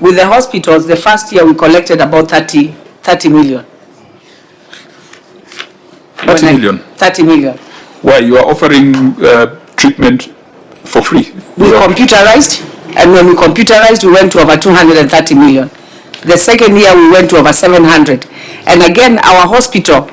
With the hospitals, the first year we collected about 30 million. 30 million? 30 million. Why? You are offering treatment for free? We computerized, and when we computerized, we went to over 230 million. The second year, we went to over 700. And again, our hospital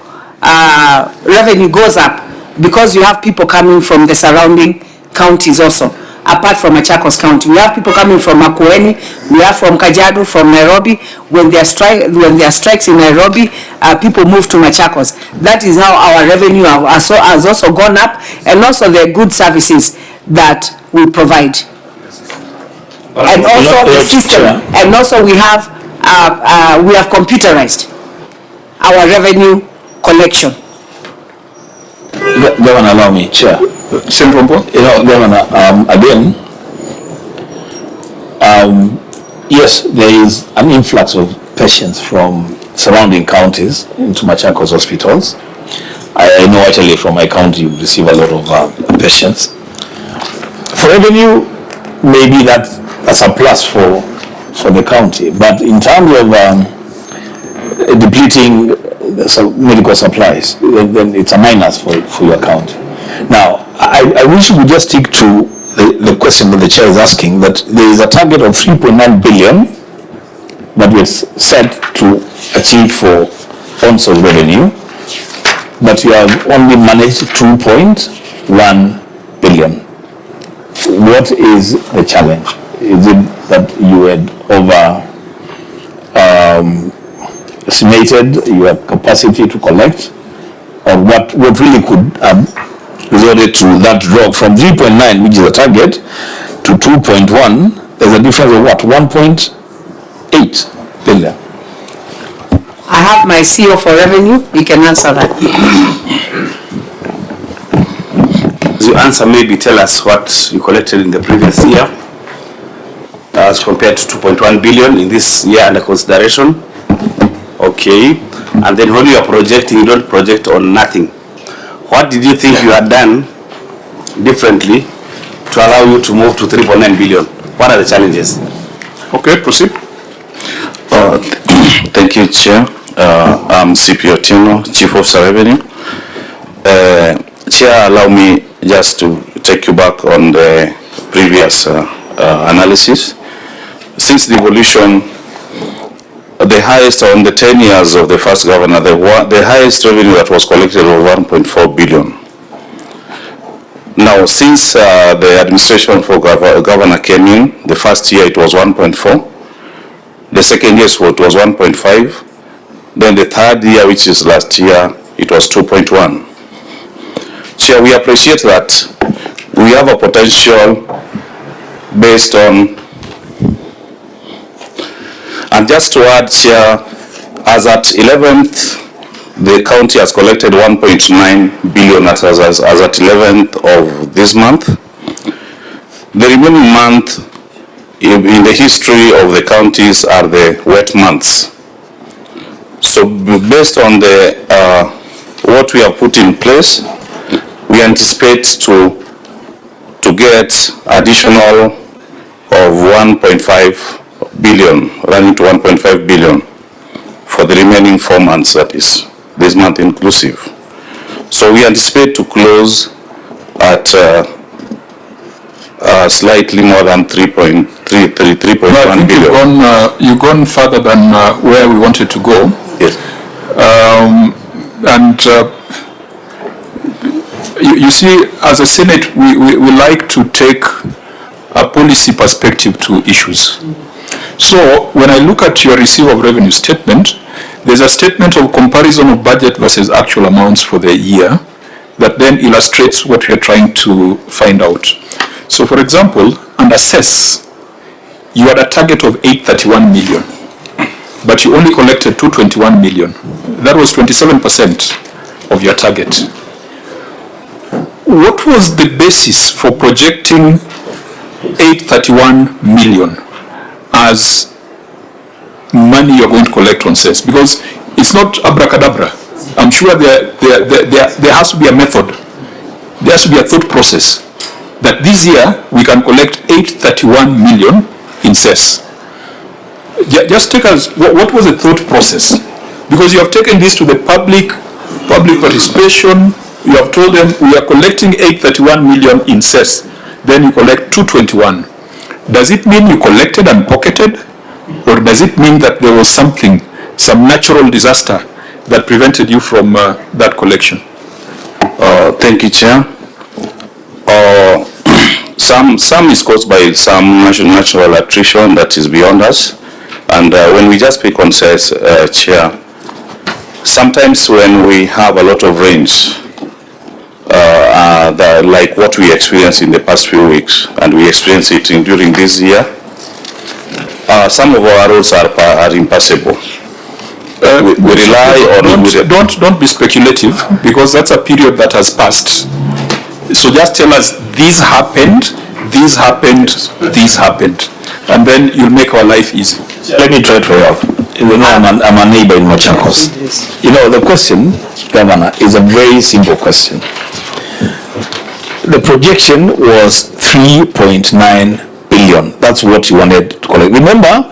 revenue goes up because you have people coming from the surrounding counties also, apart from Machakos County. We have people coming from Makueni, we have from Kajiado, from Nairobi. When there are strikes in Nairobi, people move to Machakos. That is how our revenue has also gone up, and also the good services that we provide. And also the system, and also we have computerized our revenue collection. Governor, allow me, Chair. Governor, again, yes, there is an influx of patients from surrounding counties into Machakos hospitals. I know actually from my county you receive a lot of patients. For revenue, maybe that's a plus for the county, but in terms of depleting medical supplies, then it's a minus for your county. Now, I wish we would just stick to the question that the chair is asking, that there is a target of 3.9 billion that we set to achieve for on-source revenue, but you have only managed 2.1 billion. What is the challenge? Is it that you had estimated your capacity to collect, or what really could resulted to that drop from 3.9, which is the target, to 2.1? There's a difference of what? 1.8 billion. I have my CEO for revenue. You can answer that. As you answer, maybe tell us what you collected in the previous year as compared to 2.1 billion in this year under consideration. Okay. And then when you are projecting, you don't project on nothing. What did you think you had done differently to allow you to move to 3.9 billion? What are the challenges? Okay, proceed. Thank you, Chair. I'm CP Otieno, Chief Officer Revenue. Chair, allow me just to take you back on the previous analysis. Since the evolution, the highest on the 10 years of the first governor, the highest revenue that was collected was 1.4 billion. Now, since the administration for governor came in, the first year it was 1.4, the second year it was 1.5, then the third year, which is last year, it was 2.1. Chair, we appreciate that we have a potential based on. And just to add, Chair, as at 11th, the county has collected 1.9 billion as at 11th of this month. The remaining month in the history of the counties are the wet months. So based on the what we have put in place, we anticipate to get additional of 1.5 billion, running to 1.5 billion for the remaining 4 months, that is, this month inclusive. So we anticipate to close at slightly more than 3.1 billion. You've gone further than where we wanted to go. Yes. You see, as a Senate, we like to take a policy perspective to issues. So when I look at your receipt of revenue statement, there's a statement of comparison of budget versus actual amounts for the year that then illustrates what we are trying to find out. So for example, under cess, you had a target of 831 million, but you only collected 221 million. That was 27% of your target. What was the basis for projecting 831 million as money you're going to collect on cess? Because it's not abracadabra. I'm sure there has to be a method. There has to be a thought process that this year we can collect 831 million in cess. Just take us, what was the thought process? Because you have taken this to the public participation, you have told them we are collecting 831 million in cess, then you collect 221. Does it mean you collected and pocketed? Or does it mean that there was something, some natural disaster that prevented you from that collection? Thank you, Chair. Some is caused by some natural attrition that is beyond us. And when we just pick on cess, Chair, sometimes when we have a lot of rains, like what we experienced in the past few weeks, and we experienced it during this year, some of our roads are impassable. We rely on... Don't be speculative, because that's a period that has passed. So just tell us, this happened, and then you'll make our life easy. Let me try to help. You know, I'm a neighbor in Machakos. You know, the question, Governor, is a very simple question. The projection was 3.9 billion. That's what you wanted to collect. Remember,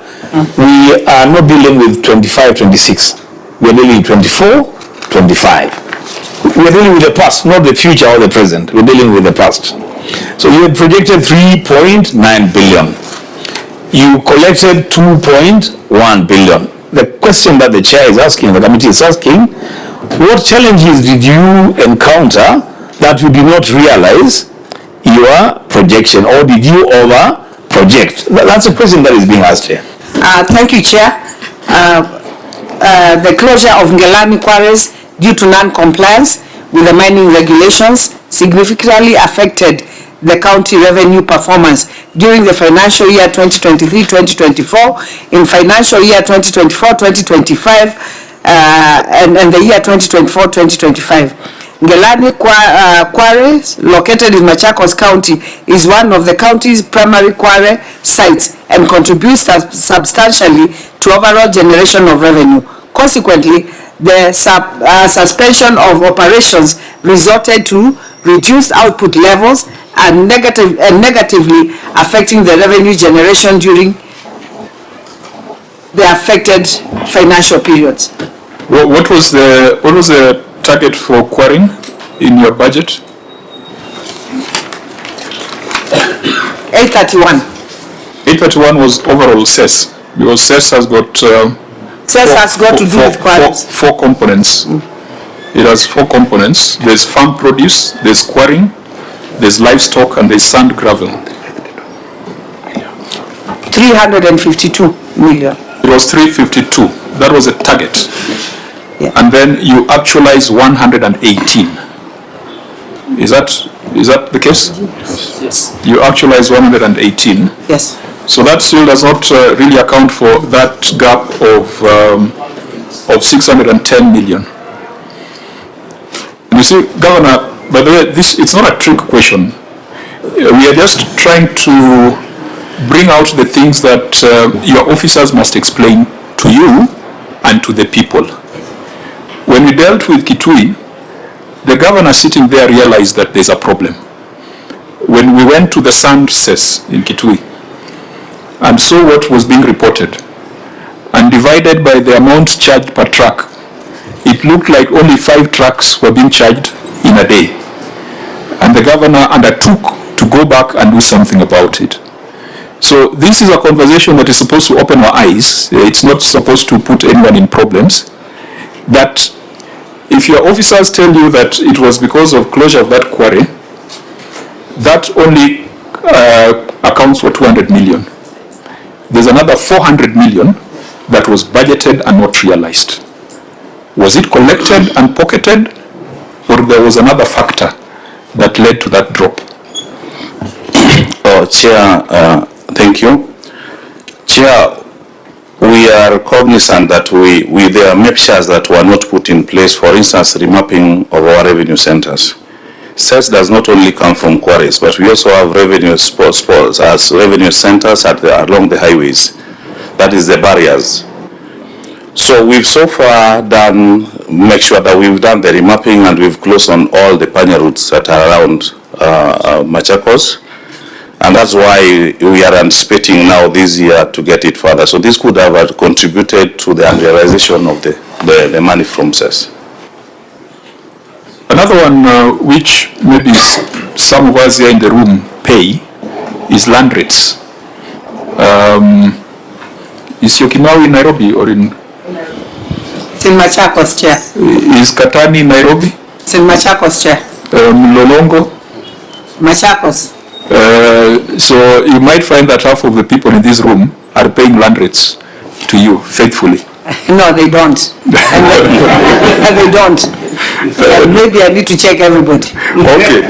we are not dealing with 25, 26. We're dealing with 24, 25. We're dealing with the past, not the future or the present. We're dealing with the past. So you had projected 3.9 billion. You collected 2.1 billion. The question that the chair is asking, the committee is asking, what challenges did you encounter that you did not realize your projection, or did you over project? That's a question that is being asked here. Thank you, Chair. The closure of Ngelani quarries due to non-compliance with the mining regulations significantly affected the county revenue performance during the financial year 2023-2024, in financial year 2024-2025, and the year 2024-2025. Ngelani Quarry, located in Machakos County, is one of the county's primary quarry sites and contributes substantially to overall generation of revenue. Consequently, the suspension of operations resulted to reduced output levels and negatively affecting the revenue generation during the affected financial periods. What was the target for quarrying in your budget? 831. 831 was overall cess, because cess has got to do with quarries. Four components. It has four components. There's farm produce, there's quarrying, there's livestock, and there's sand gravel. 352 million. It was 352. That was a target. Yeah. And then you actualize 118. Is that the case? Yes. You actualize 118. Yes. So that still does not really account for that gap of 610 million. And you see, Governor, by the way, it's not a trick question. We are just trying to bring out the things that your officers must explain to you and to the people. When we dealt with Kitui, the governor sitting there realized that there's a problem. When we went to the sand cess in Kitui and saw what was being reported, and divided by the amount charged per truck, it looked like only 5 trucks were being charged in a day. And the governor undertook to go back and do something about it. So this is a conversation that is supposed to open our eyes. It's not supposed to put anyone in problems. That if your officers tell you that it was because of closure of that quarry, that only accounts for 200 million. There's another 400 million that was budgeted and not realized. Was it collected and pocketed, or there was another factor that led to that drop? Chair, thank you. Chair, we are cognizant that there are measures that were not put in place, for instance, remapping of our revenue centers. Cess does not only come from quarries, but we also have revenue spots as revenue centers along the highways. That is the barriers. So we've so far make sure that we've done the remapping, and we've closed on all the panya routes that are around Machakos. And that's why we are anticipating now this year to get it further. So this could have contributed to the realization of the money from cess. Another one which maybe some of us here in the room pay is land rates. Is Syokimau in Nairobi or in? It's in Machakos, Chair. Is Katani in Nairobi? It's in Machakos, Chair. Lolongo? Machakos. So you might find that half of the people in this room are paying land rates to you faithfully. No, they don't. And they don't. Maybe I need to check everybody. Okay.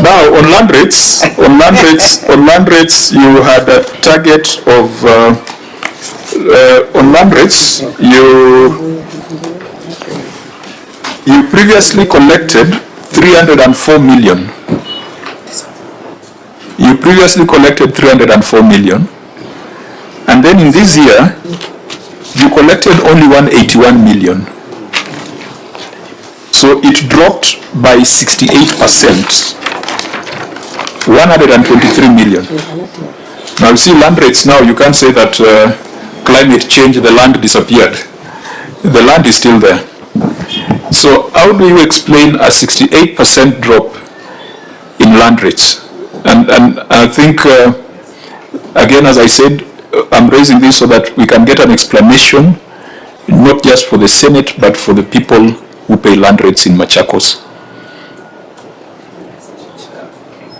Now on land rates, you had a target of on land rates you previously collected 304 million. You previously collected 304 million, and then in this year you collected only 181 million. So it dropped by 68%, 123 million. Now you see land rates now, you can't say that climate change, the land disappeared. The land is still there. So how do you explain a 68% drop in land rates? And I think, again, as I said, I'm raising this so that we can get an explanation, not just for the Senate, but for the people who pay land rates in Machakos.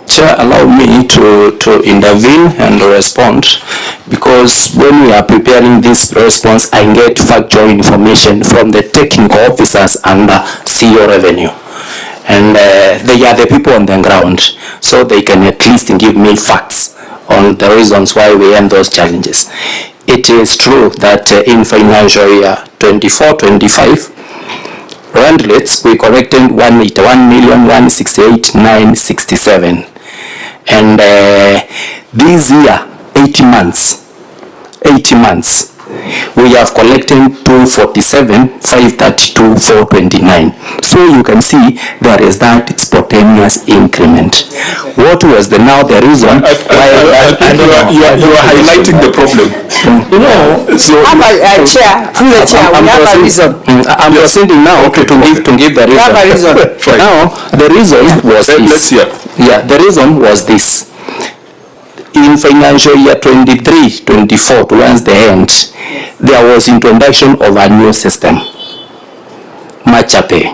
Chair, allow me to intervene and respond, because when we are preparing this response, I get factual information from the technical officers and CEO revenue. And they are the people on the ground, so they can at least give me facts on the reasons why we end those challenges. It is true that in financial year 24-25, rand rates we collected 181,168,967, and this year 80 months we have collected 247,532,429. So you can see there is that spontaneous increment. What was the reason why you are highlighting the problem. You know, so Chair, through the chair, we have a reason. I'm proceeding now to give the reason. We have a reason. Now the reason was this. Let's hear. Yeah, the reason was this. In financial year 23-24, towards the end, there was introduction of a new system, MachaPay.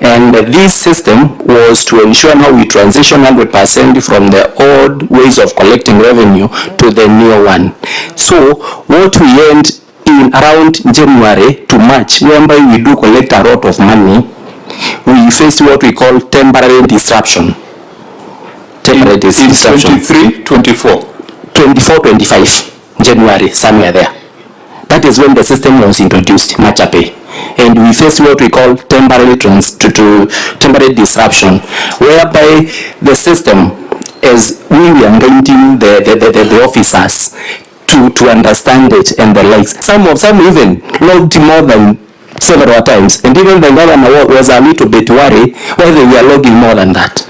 And this system was to ensure how we transition 100% from the old ways of collecting revenue to the new one. So what we end in around January to March, whereby we do collect a lot of money, we face what we call temporary disruption. In 23-24. 24-25, January, somewhere there. That is when the system was introduced, MachaPay. And we face what we call temporary disruption, whereby the system, as we were engaging the officers to understand it and the likes, some even logged more than several times, and even the governor was a little bit worried why they were logging more than that.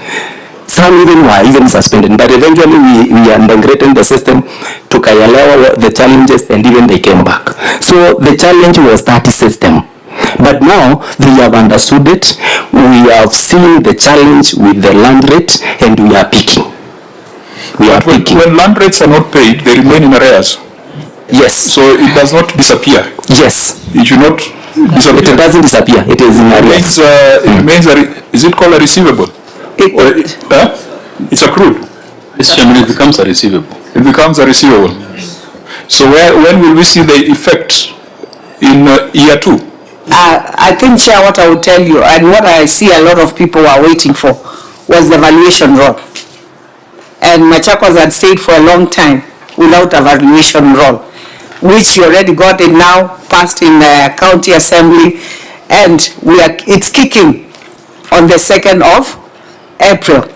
Some even were suspended, but eventually we integrated the system to Kayalewa the challenges, and even they came back. So the challenge was that system. But now they have understood it. We have seen the challenge with the land rate, and we are picking. When land rates are not paid, they remain in arrears. Yes. So it does not disappear. Yes. It should not disappear. It doesn't disappear. It is in arrears. It remains is it called a receivable? It's accrued. It becomes a receivable. It becomes a receivable. So when will we see the effect in year 2? I think, Chair, what I would tell you, and what I see a lot of people are waiting for, was the valuation roll. And Machakos had stayed for a long time without a valuation roll, which you already got it now, passed in the county assembly, and it's kicking on the 2nd of April.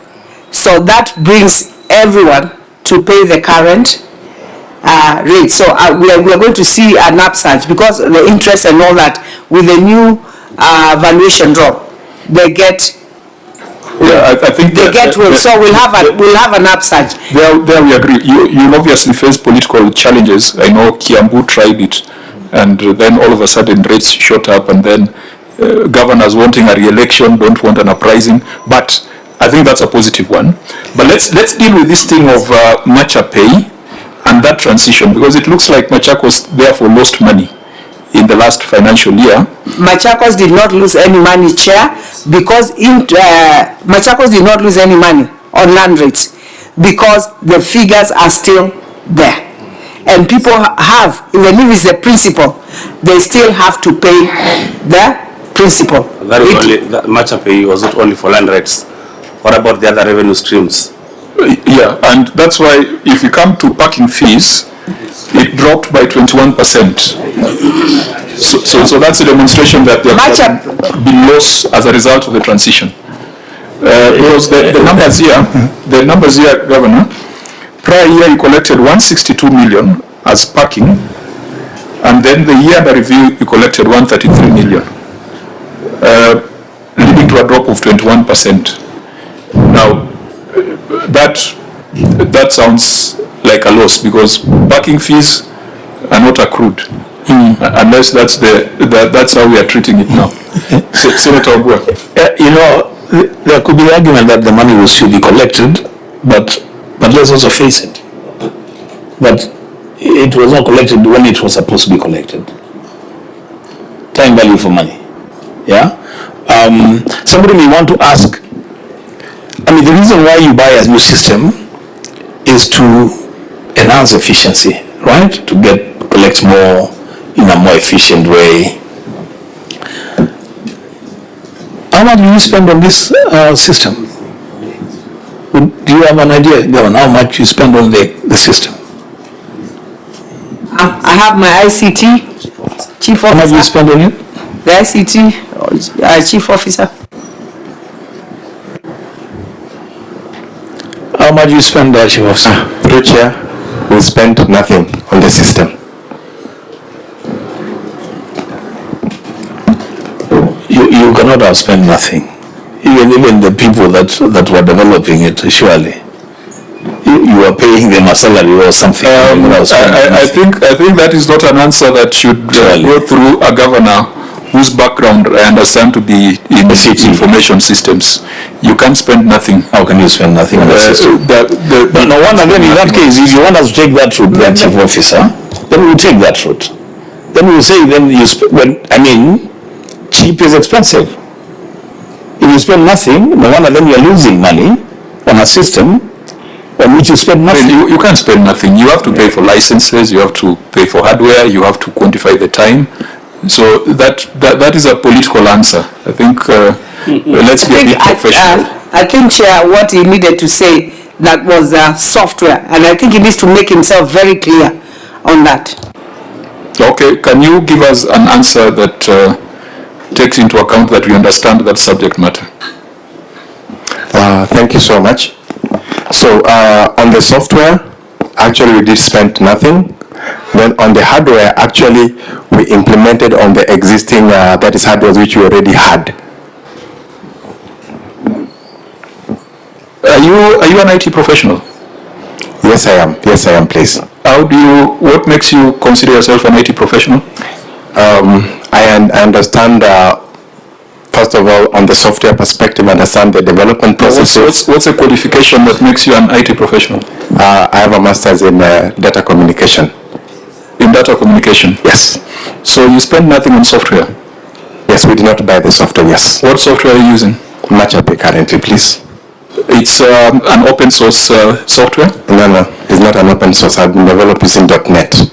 So that brings everyone to pay the current rate. So we are going to see an upsurge, because the interest and all that with the new valuation drop, they get Yeah, I think they get with. So we'll have an upsurge. There we agree. You obviously face political challenges. I know Kiambu tried it, and then all of a sudden rates shot up, and then governors wanting a re-election don't want an uprising. But I think that's a positive one. But let's deal with this thing of Macha Pay and that transition, because it looks like Machakos therefore lost money in the last financial year. Machakos did not lose any money, Chair, because Machakos did not lose any money on land rates because the figures are still there. And people have, even if it's the principal, they still have to pay the principal. That Macha Pay was not only for land rates. What about the other revenue streams? Yeah, and that's why if you come to parking fees, it dropped by 21%. So that's a demonstration that there have been loss as a result of the transition. Because the numbers here, Governor, prior year you collected 162 million as parking, and then the year under review you collected 133 million, leading to a drop of 21%. Now, that sounds like a loss because parking fees are not accrued, unless that's how we are treating it now. Senator Wambua. There could be the argument that the money will still be collected, but let's also face it. But it was not collected when it was supposed to be collected. Time value for money. Yeah. Somebody may want to ask. The reason why you buy a new system is to enhance efficiency, right? To collect more in a more efficient way. How much do you spend on this system? Do you have an idea, Governor, how much you spend on the system? I have my ICT chief officer. How much do you spend on it? The ICT chief officer. How much do you spend there, chief officer? Through Chair, we spent nothing on the system. You cannot have spent nothing. Even the people that were developing it, surely. You are paying them a salary or something. I think that is not an answer that should go through a governor whose background I understand to be in information systems. You can't spend nothing. How can you spend nothing on the system? No wonder then in that case, if you want us to take that route, that chief officer, then we will take that route. Then we will say, cheap is expensive. If you spend nothing, no wonder then you are losing money on a system on which you spend nothing. You can't spend nothing. You have to pay for licenses, you have to pay for hardware, you have to quantify the time. So that is a political answer. I think let's be a bit professional. I think, Chair, what he needed to say, that was software, and I think he needs to make himself very clear on that. Okay, can you give us an answer that takes into account that we understand that subject matter? Thank you so much. So on the software, actually we did spend nothing. Then on the hardware, actually we implemented on the existing that is hardware which we already had. Are you an IT professional? Yes, I am. Yes, I am, please. What makes you consider yourself an IT professional? I understand, first of all, on the software perspective, understand the development process. What's a qualification that makes you an IT professional? I have a master's in data communication. In data communication? Yes. So you spend nothing on software? Yes, we did not buy the software, yes. What software are you using? Macha Pay currently, please. It's an open source software? No, it's not an open source. I've been developed using .NET.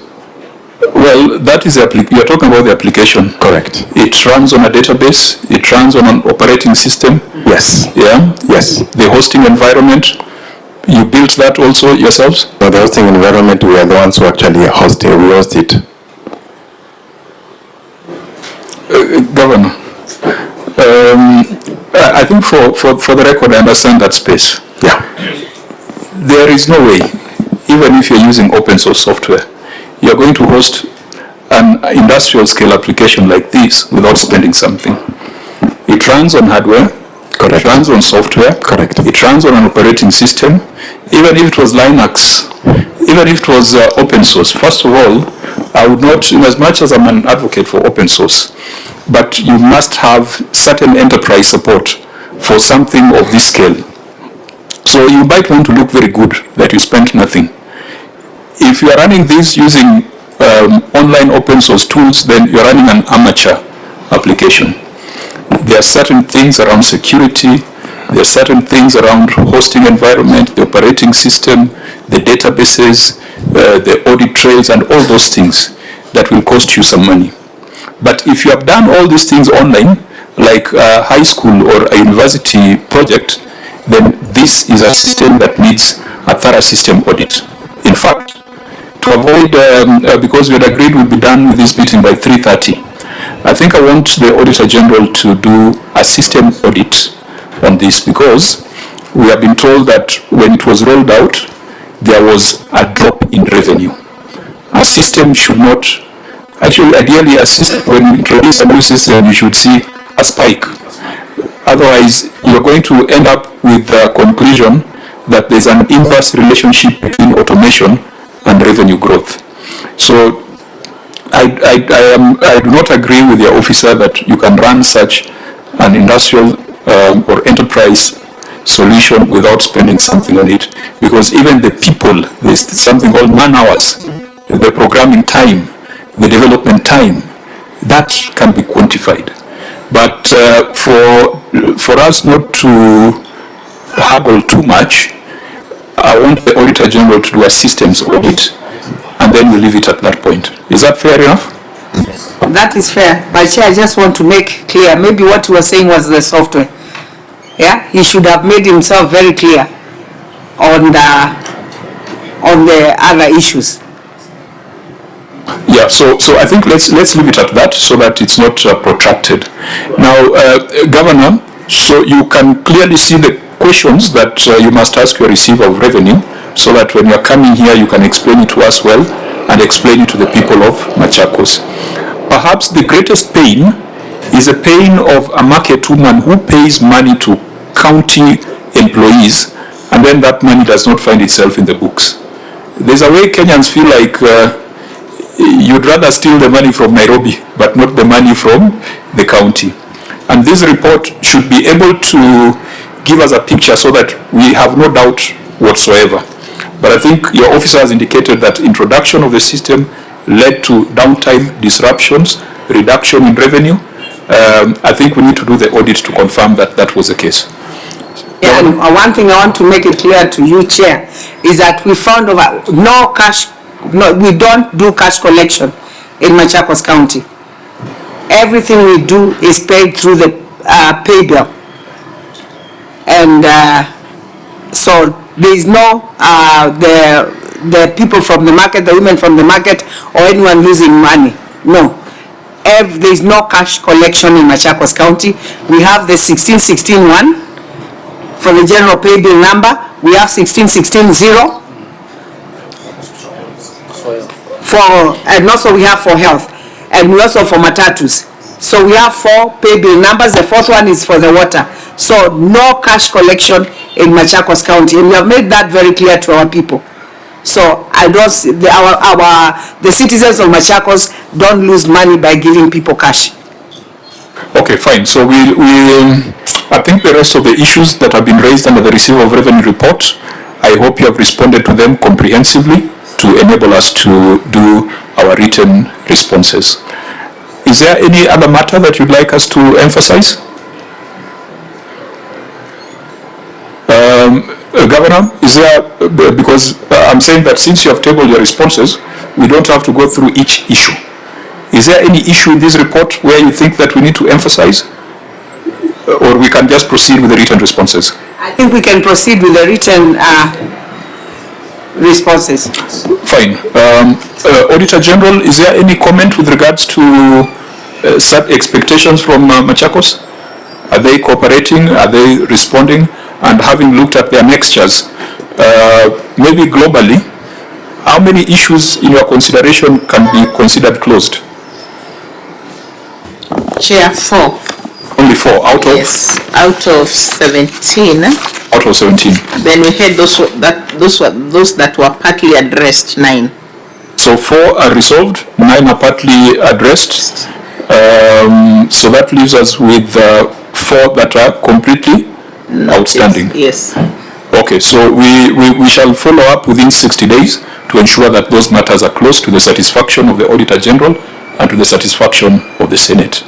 Well, that is you're talking about the application. Correct. It runs on a database. It runs on an operating system. Yes. Yeah? Yes. The hosting environment, you built that also yourselves? No, the hosting environment, we are the ones who actually host it. We host it. Governor, I think for the record, I understand that space. Yeah. There is no way, even if you're using open source software, you're going to host an industrial scale application like this without spending something. It runs on hardware. Correct. It runs on software. Correct. It runs on an operating system. Even if it was Linux, even if it was open source. First of all, I would not, in as much as I'm an advocate for open source, but you must have certain enterprise support for something of this scale. So you might want to look very good that you spent nothing. If you are running this using online open source tools, then you're running an amateur application. There are certain things around security, there are certain things around hosting environment, the operating system, the databases, the audit trails, and all those things that will cost you some money. But if you have done all these things online, like a high school or a university project, then this is a system that needs a thorough system audit. In fact, to avoid, because we had agreed we'd be done with this meeting by 3:30, I think I want the Auditor General to do a system audit on this, because we have been told that when it was rolled out, there was a drop in revenue. A system should not, actually ideally a system, when you introduce a new system, you should see a spike. Otherwise, you're going to end up with the conclusion that there's an inverse relationship between automation and revenue growth. So I do not agree with your officer that you can run such an industrial or enterprise solution without spending something on it, because even the people, there's something called man hours, the programming time, the development time, that can be quantified. But for us not to haggle too much, I want the Auditor General to do a systems audit, and then we'll leave it at that point. Is that fair enough? That is fair. But Chair, I just want to make clear, maybe what you were saying was the software. Yeah, he should have made himself very clear on the other issues. Yeah, so I think let's leave it at that so that it's not protracted. Now, Governor, so you can clearly see the questions that you must ask your receiver of revenue, so that when you're coming here, you can explain it to us well and explain it to the people of Machakos. Perhaps the greatest pain is the pain of a market woman who pays money to county employees, and then that money does not find itself in the books. There's a way Kenyans feel like you'd rather steal the money from Nairobi, but not the money from the county. And this report should be able to give us a picture so that we have no doubt whatsoever. But I think your officer has indicated that introduction of the system led to downtime, disruptions, reduction in revenue. I think we need to do the audit to confirm that that was the case. Yeah, and one thing I want to make it clear to you, Chair, is that we found we don't do cash collection in Machakos County. Everything we do is paid through the pay bill. And so there is no, the people from the market, the women from the market, or anyone losing money. No. There is no cash collection in Machakos County. We have the 1616-1 for the general pay bill number. We have 1616-0 and also we have for health, and we also for matatus. So we have 4 pay bill numbers. The 4th one is for the water. So no cash collection in Machakos County, and we have made that very clear to our people. So I don't, the citizens of Machakos don't lose money by giving people cash. Okay, fine. So I think the rest of the issues that have been raised under the receiver of revenue report, I hope you have responded to them comprehensively to enable us to do our written responses. Is there any other matter that you'd like us to emphasize? Governor, is there, because I'm saying that since you have tabled your responses, we don't have to go through each issue. Is there any issue in this report where you think that we need to emphasize? Or we can just proceed with the written responses? I think we can proceed with the written responses. Fine. Auditor General, is there any comment with regards to set expectations from Machakos? Are they cooperating? Are they responding? And having looked at their mixtures, maybe globally, how many issues in your consideration can be considered closed? Chair, 4. Only 4 out of? Yes, out of 17. Out of 17. Then we had those that were partly addressed, 9. So 4 are resolved, 9 are partly addressed. So that leaves us with 4 that are completely outstanding. Yes. Okay, so we shall follow up within 60 days to ensure that those matters are closed to the satisfaction of the Auditor General and to the satisfaction of the Senate.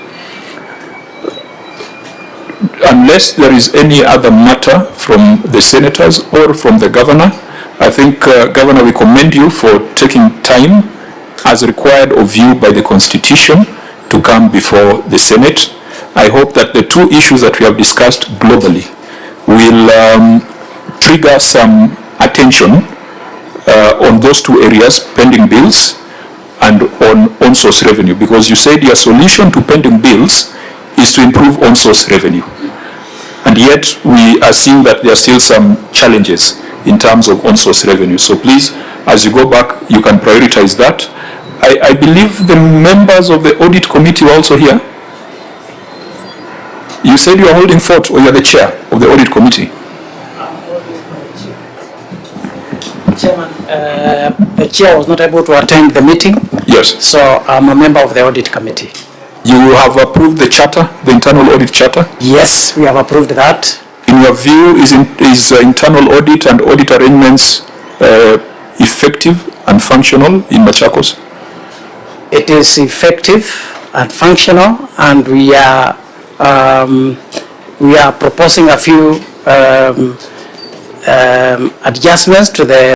Unless there is any other matter from the senators or from the governor, I think, Governor, we commend you for taking time as required of you by the Constitution to come before the Senate. I hope that the 2 issues that we have discussed globally will trigger some attention on those 2 areas, pending bills and on source revenue, because you said your solution to pending bills is to improve on source revenue. And yet we are seeing that there are still some challenges in terms of on source revenue. So please, as you go back, you can prioritize that. I believe the members of the audit committee were also here. You said you are holding fort, or you are the chair of the audit committee. Chairman, the chair was not able to attend the meeting. Yes. So I'm a member of the audit committee. You have approved the charter, the internal audit charter? Yes, we have approved that. In your view, is internal audit and audit arrangements effective and functional in Machakos? It is effective and functional, and we are proposing a few adjustments to the